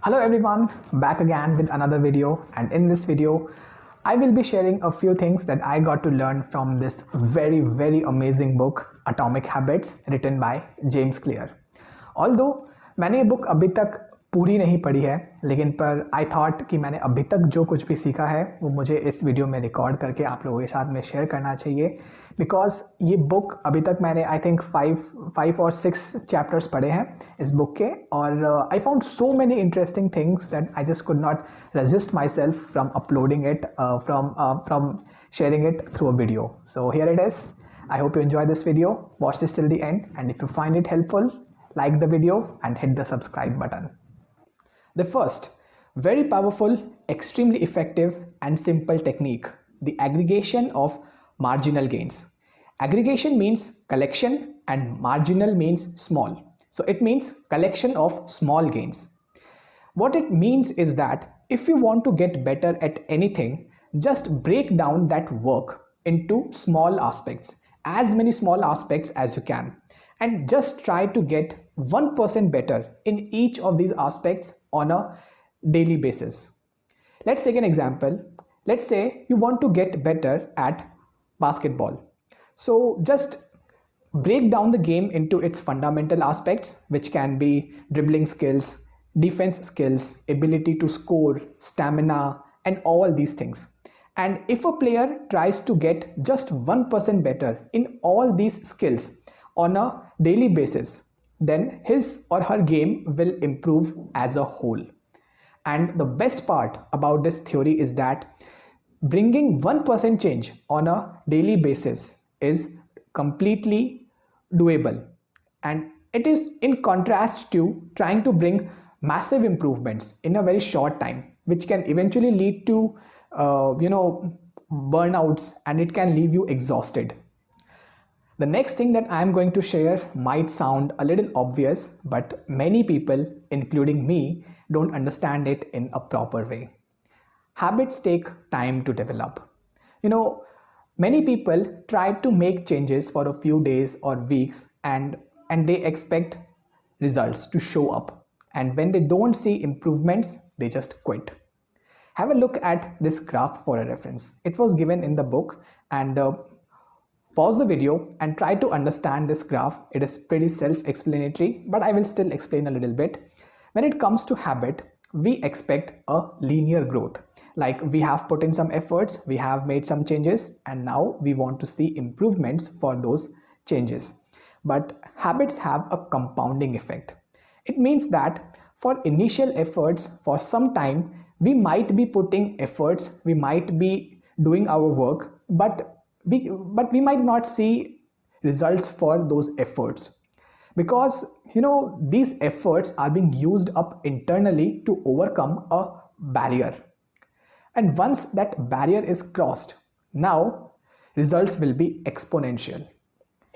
Hello everyone, back again with another video, and in this video I will be sharing a few things that I got to learn from this very amazing book Atomic Habits written by James Clear. Although मैंने ये book अभी तक पूरी नहीं पढ़ी है, लेकिन पर आई थॉट कि मैंने अभी तक जो कुछ भी सीखा है वो मुझे इस वीडियो में रिकॉर्ड करके आप लोगों के साथ में शेयर करना चाहिए, बिकॉज ये बुक अभी तक मैंने आई थिंक फाइव और 6 चैप्टर्स पढ़े हैं इस बुक के, और I found so many interesting things that I just could not resist my self from uploading it from sharing it through a video. So here it is. I hope you enjoy this video. Watch this till the end, and if you find it helpful, like the video and hit the subscribe button. The first, very powerful, extremely effective and simple technique, the aggregation of marginal gains. Aggregation means collection and marginal means small. So it means collection of small gains. What it means is that if you want to get better at anything, just break down that work into small aspects, as many small aspects as you can, and just try to get 1% better in each of these aspects on a daily basis. Let's take an example. Let's say you want to get better at basketball. So just break down the game into its fundamental aspects, which can be dribbling skills, defense skills, ability to score, stamina, and all these things. And if a player tries to get just 1% better in all these skills on a daily basis, then his or her game will improve as a whole. And the best part about this theory is that bringing 1% change on a daily basis is completely doable. And it is in contrast to trying to bring massive improvements in a very short time, which can eventually lead to burnouts, and it can leave you exhausted. The next thing that I am going to share might sound a little obvious, but many people, including me, don't understand it in a proper way. Habits take time to develop. Many people try to make changes for a few days or weeks, and they expect results to show up. And when they don't see improvements, they just quit. Have a look at this graph for a reference. It was given in the book, and pause the video and try to understand this graph. It is pretty self-explanatory, but I will still explain a little bit. When it comes to habit, we expect a linear growth. Like we have put in some efforts, we have made some changes, and now we want to see improvements for those changes. But habits have a compounding effect. It means that for initial efforts, for some time, we might be putting efforts, we might be doing our work, but we might not see results for those efforts, because these efforts are being used up internally to overcome a barrier. And once that barrier is crossed, now results will be exponential.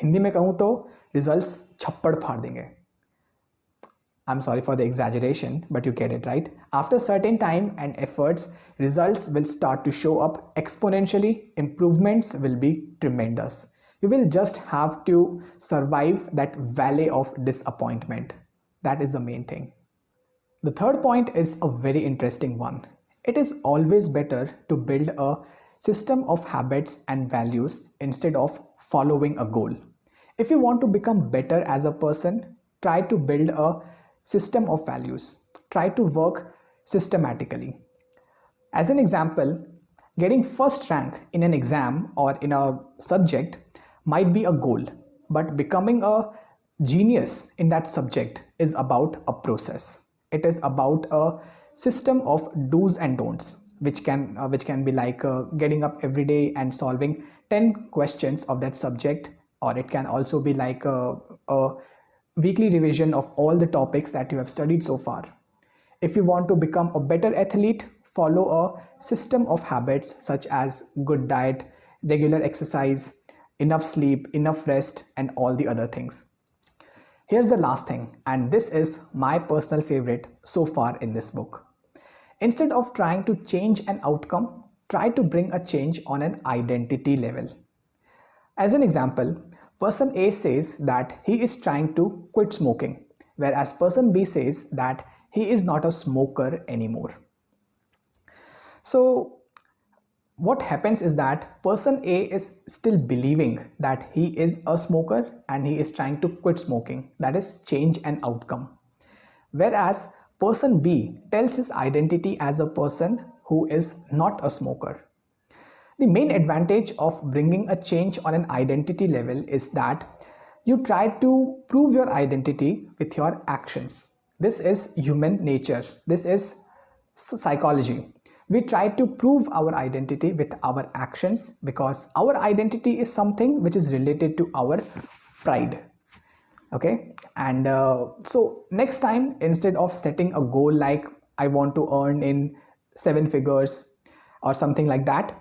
Hindi में कहूँ तो results छप्पड़ फाड़ देंगे. I'm sorry for the exaggeration, but you get it, right? After a certain time and efforts, results will start to show up exponentially. Improvements will be tremendous. You will just have to survive that valley of disappointment. That is the main thing. The third point is a very interesting one. It is always better to build a system of habits and values instead of following a goal. If you want to become better as a person, try to build a system of values. Try to work systematically. As an example, getting first rank in an exam or in a subject might be a goal, but becoming a genius in that subject is about a process. It is about a system of do's and don'ts, which can be like getting up every day and solving 10 questions of that subject, or it can also be like a weekly revision of all the topics that you have studied so far. If you want to become a better athlete, follow a system of habits such as good diet, regular exercise, enough sleep, enough rest, and all the other things. Here's the last thing, and this is my personal favorite so far in this book. Instead of trying to change an outcome, try to bring a change on an identity level. As an example, person A says that he is trying to quit smoking, whereas person B says that he is not a smoker anymore. So what happens is that person A is still believing that he is a smoker and he is trying to quit smoking. That is change and outcome. Whereas person B tells his identity as a person who is not a smoker. The main advantage of bringing a change on an identity level is that you try to prove your identity with your actions. This is human nature. This is psychology. We try to prove our identity with our actions because our identity is something which is related to our pride. Okay, and so next time, instead of setting a goal like I want to earn in 7 figures or something like that,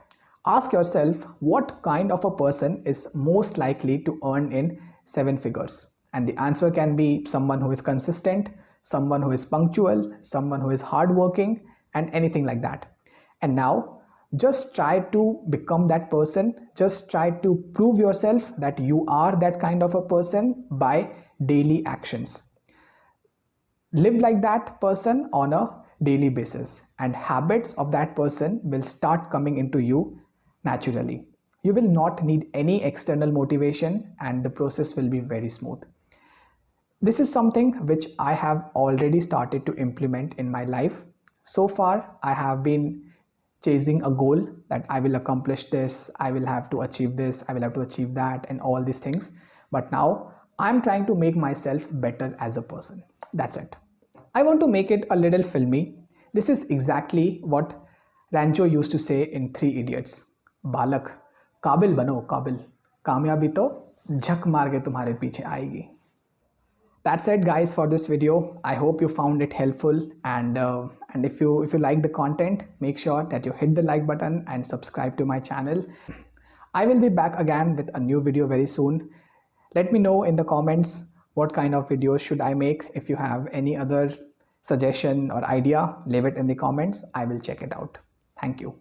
ask yourself what kind of a person is most likely to earn in 7 figures. And the answer can be someone who is consistent, someone who is punctual, someone who is hardworking, and anything like that. And now just try to become that person. Just try to prove yourself that you are that kind of a person by daily actions. Live like that person on a daily basis, and habits of that person will start coming into you naturally. You will not need any external motivation, and the process will be very smooth. This is something which I have already started to implement in my life. So far, I have been chasing a goal that I will accomplish this, I will have to achieve this, I will have to achieve that, and all these things. But now I'm trying to make myself better as a person. That's it. I want to make it a little filmy. This is exactly what Rancho used to say in Three Idiots. बालक काबिल बनो काबिल, कामयाबी तो झक मार के तुम्हारे पीछे आएगी. That's it guys for this video. I hope you found it helpful, and if you like the content, make sure that you hit the like button and subscribe to my channel. I will be back again with a new video very soon. Let me know in the comments what kind of videos should I make. If you have any other suggestion or idea, leave it in the comments. I will check it out. Thank you.